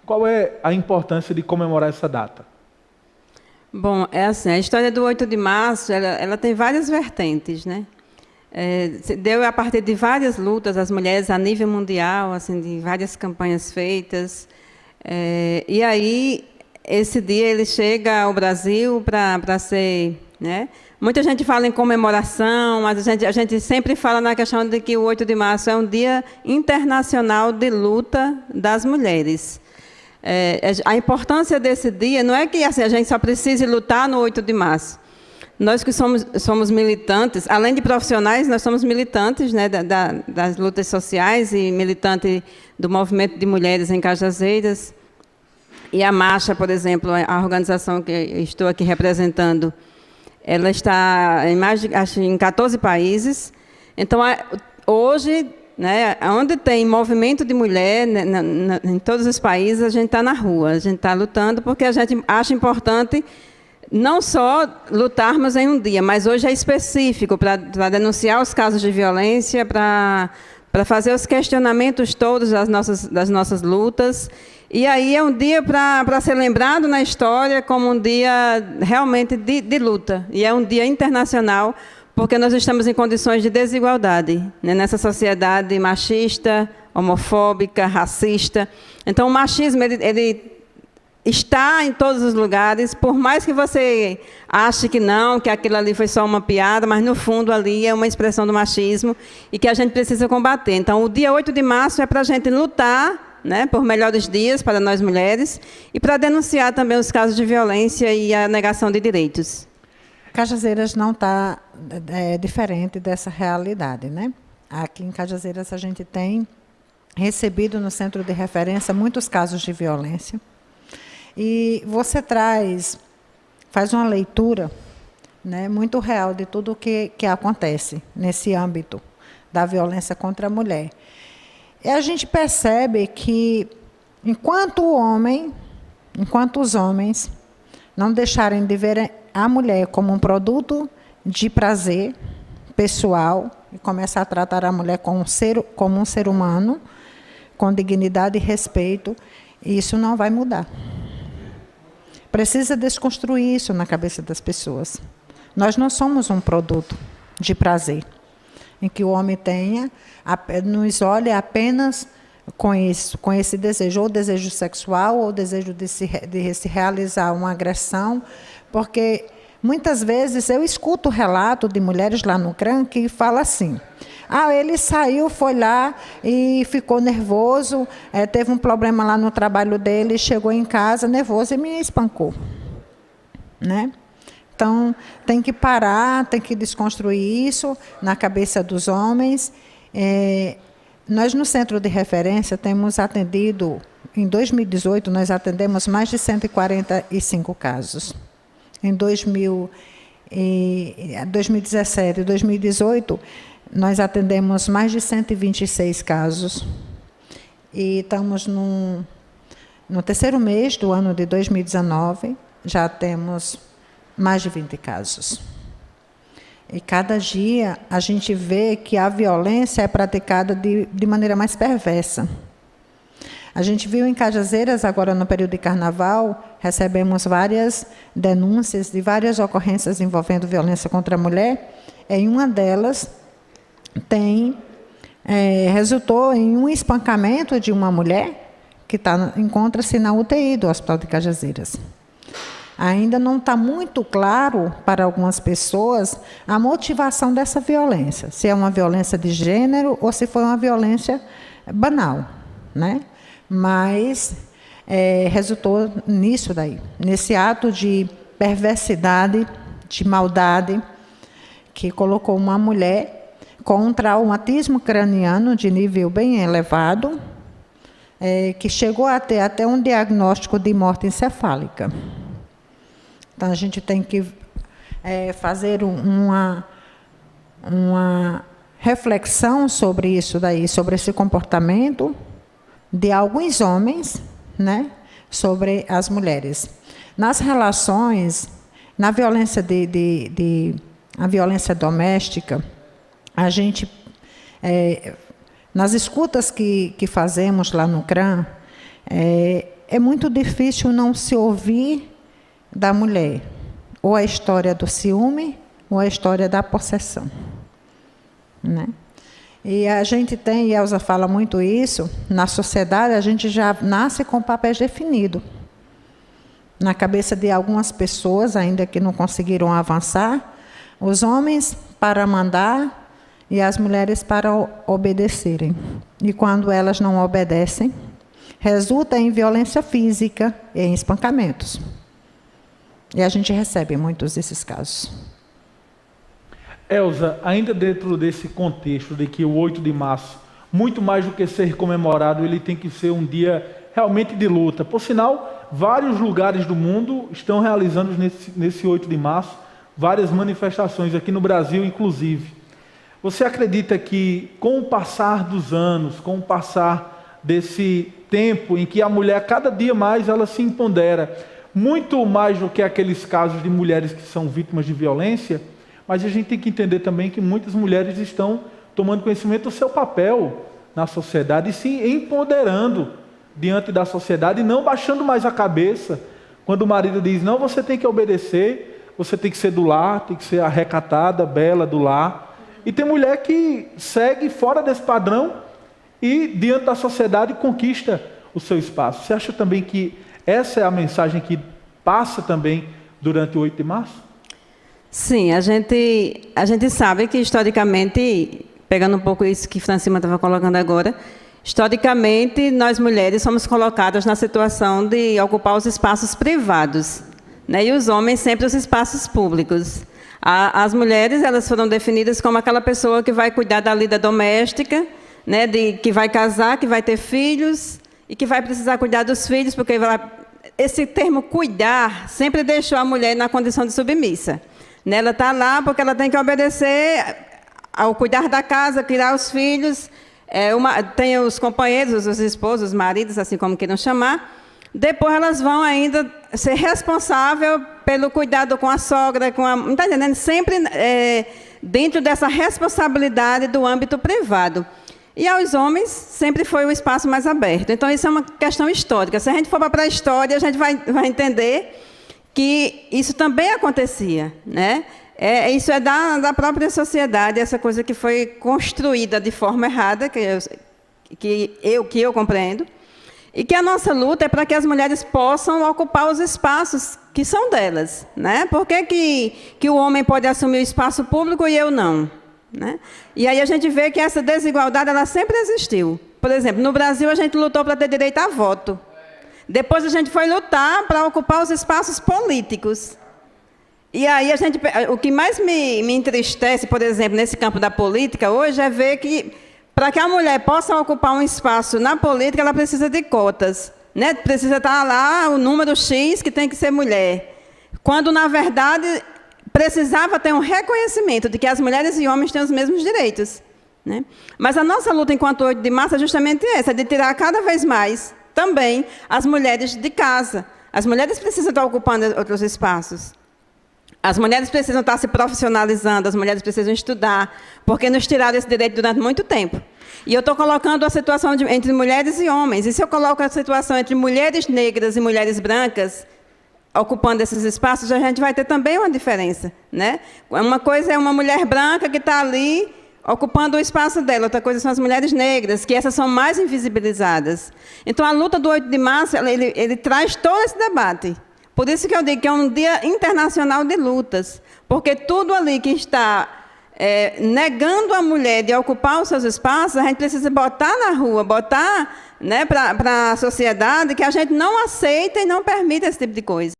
Qual é a importância de comemorar essa data? Bom, é assim, a história do 8 de março, ela tem várias vertentes, né? Se deu a partir de várias lutas das mulheres a nível mundial, assim, de várias campanhas feitas. E aí, esse dia ele chega ao Brasil para ser, né? Muita gente fala em comemoração, mas a gente sempre fala na questão de que o 8 de março é um dia internacional de luta das mulheres. A importância desse dia não é que assim, a gente só precise lutar no 8 de março. Nós que somos militantes, além de profissionais, nós somos militantes, né, das lutas sociais e militante do movimento de mulheres em Cajazeiras. E a Marcha, por exemplo, a organização que eu estou aqui representando, ela está em 14 países. Então, hoje, né, onde tem movimento de mulher, né, em todos os países, a gente está na rua, a gente está lutando, porque a gente acha importante não só lutarmos em um dia, mas hoje é específico para denunciar os casos de violência, para fazer os questionamentos todos das nossas lutas. E aí é um dia para ser lembrado na história como um dia realmente de luta. E é um dia internacional, porque nós estamos em condições de desigualdade, né, nessa sociedade machista, homofóbica, racista. Então, o machismo ele está em todos os lugares, por mais que você ache que não, que aquilo ali foi só uma piada, mas, no fundo, ali é uma expressão do machismo e que a gente precisa combater. Então, o dia 8 de março é para a gente lutar, né, por melhores dias para nós mulheres e para denunciar também os casos de violência e a negação de direitos. Cajazeiras não está diferente dessa realidade, né? Aqui em Cajazeiras a gente tem recebido no centro de referência muitos casos de violência. E você faz uma leitura, né, muito real de tudo o que acontece nesse âmbito da violência contra a mulher. E a gente percebe que, enquanto os homens não deixarem de ver a mulher como um produto de prazer pessoal e começar a tratar a mulher como um ser humano, com dignidade e respeito, isso não vai mudar. Precisa desconstruir isso na cabeça das pessoas. Nós não somos um produto de prazer, em que o homem nos olhe apenas com esse desejo, ou desejo sexual, ou desejo de se realizar uma agressão, porque muitas vezes eu escuto relato de mulheres lá no CRAM que falam assim: ele saiu, foi lá e ficou nervoso, teve um problema lá no trabalho dele, chegou em casa nervoso e me espancou. Né? Então, tem que parar, tem que desconstruir isso na cabeça dos homens. Nós, no Centro de Referência, temos atendido, em 2018, nós atendemos mais de 145 casos. Em 2017 e 2018, nós atendemos mais de 126 casos. E estamos no terceiro mês do ano de 2019, já temos mais de 20 casos. E cada dia a gente vê que a violência é praticada de maneira mais perversa. A gente viu em Cajazeiras, agora no período de carnaval, recebemos várias denúncias de várias ocorrências envolvendo violência contra a mulher. Em uma delas, resultou em um espancamento de uma mulher que encontra-se na UTI do Hospital de Cajazeiras. Ainda não está muito claro para algumas pessoas a motivação dessa violência, se é uma violência de gênero ou se foi uma violência banal, né? Mas resultou nisso daí, nesse ato de perversidade, de maldade, que colocou uma mulher com um traumatismo craniano de nível bem elevado, que chegou a ter até um diagnóstico de morte encefálica. Então, a gente tem que fazer uma reflexão sobre isso daí, sobre esse comportamento de alguns homens, né, sobre as mulheres. Nas relações, na violência a violência doméstica, a gente, nas escutas que fazemos lá no CRAM, é muito difícil não se ouvir da mulher ou a história do ciúme ou a história da possessão, né? E a gente tem, e Elza fala muito isso, na sociedade a gente já nasce com papéis definidos. Na cabeça de algumas pessoas, ainda que não conseguiram avançar, os homens para mandar e as mulheres para obedecerem. E quando elas não obedecem, resulta em violência física e em espancamentos. E a gente recebe muitos desses casos. Elza, ainda dentro desse contexto de que o 8 de março, muito mais do que ser comemorado, ele tem que ser um dia realmente de luta. Por sinal, vários lugares do mundo estão realizando nesse 8 de março várias manifestações, aqui no Brasil inclusive. Você acredita que com o passar dos anos, com o passar desse tempo em que a mulher cada dia mais ela se empodera, muito mais do que aqueles casos de mulheres que são vítimas de violência, mas a gente tem que entender também que muitas mulheres estão tomando conhecimento do seu papel na sociedade e se empoderando diante da sociedade e não baixando mais a cabeça quando o marido diz, não, você tem que obedecer, você tem que ser do lar, tem que ser a recatada, bela do lar. E tem mulher que segue fora desse padrão e diante da sociedade conquista o seu espaço. Você acha também que essa é a mensagem que passa também durante o 8 de março? Sim, a gente sabe que historicamente, pegando um pouco isso que Francima estava colocando agora, historicamente nós mulheres somos colocadas na situação de ocupar os espaços privados, né? E os homens sempre os espaços públicos. As mulheres elas foram definidas como aquela pessoa que vai cuidar da lida doméstica, né? Que vai casar, que vai ter filhos e que vai precisar cuidar dos filhos, porque esse termo cuidar sempre deixou a mulher na condição de submissa. Ela está lá porque ela tem que obedecer ao cuidar da casa, criar os filhos, tem os companheiros, os esposos, os maridos, assim como queiram chamar. Depois elas vão ainda ser responsáveis pelo cuidado com a sogra, não está entendendo? Sempre dentro dessa responsabilidade do âmbito privado. E aos homens sempre foi o espaço mais aberto. Então isso é uma questão histórica. Se a gente for para a pré-história, a gente vai entender que isso também acontecia, né? Isso é da própria sociedade, essa coisa que foi construída de forma errada, que eu compreendo, e que a nossa luta é para que as mulheres possam ocupar os espaços que são delas, né? Por que o homem pode assumir o espaço público e eu não? Né? E aí a gente vê que essa desigualdade ela sempre existiu. Por exemplo, no Brasil a gente lutou para ter direito a voto. Depois a gente foi lutar para ocupar os espaços políticos. E aí o que mais me entristece, por exemplo, nesse campo da política hoje, é ver que para que a mulher possa ocupar um espaço na política, ela precisa de cotas, né? Precisa estar lá o número X que tem que ser mulher. Quando, na verdade, precisava ter um reconhecimento de que as mulheres e homens têm os mesmos direitos, né? Mas a nossa luta enquanto 8 de março é justamente essa, de tirar cada vez mais também as mulheres de casa. As mulheres precisam estar ocupando outros espaços. As mulheres precisam estar se profissionalizando, as mulheres precisam estudar, porque nos tiraram esse direito durante muito tempo. E eu estou colocando a situação entre mulheres e homens. E se eu coloco a situação entre mulheres negras e mulheres brancas, ocupando esses espaços, a gente vai ter também uma diferença, né? Uma coisa é uma mulher branca que está ali ocupando o espaço dela, outra coisa são as mulheres negras, que essas são mais invisibilizadas. Então, a luta do 8 de março, ele traz todo esse debate. Por isso que eu digo que é um dia internacional de lutas, porque tudo ali que está negando a mulher de ocupar os seus espaços, a gente precisa botar na rua, botar, né, para a sociedade que a gente não aceita e não permite esse tipo de coisa.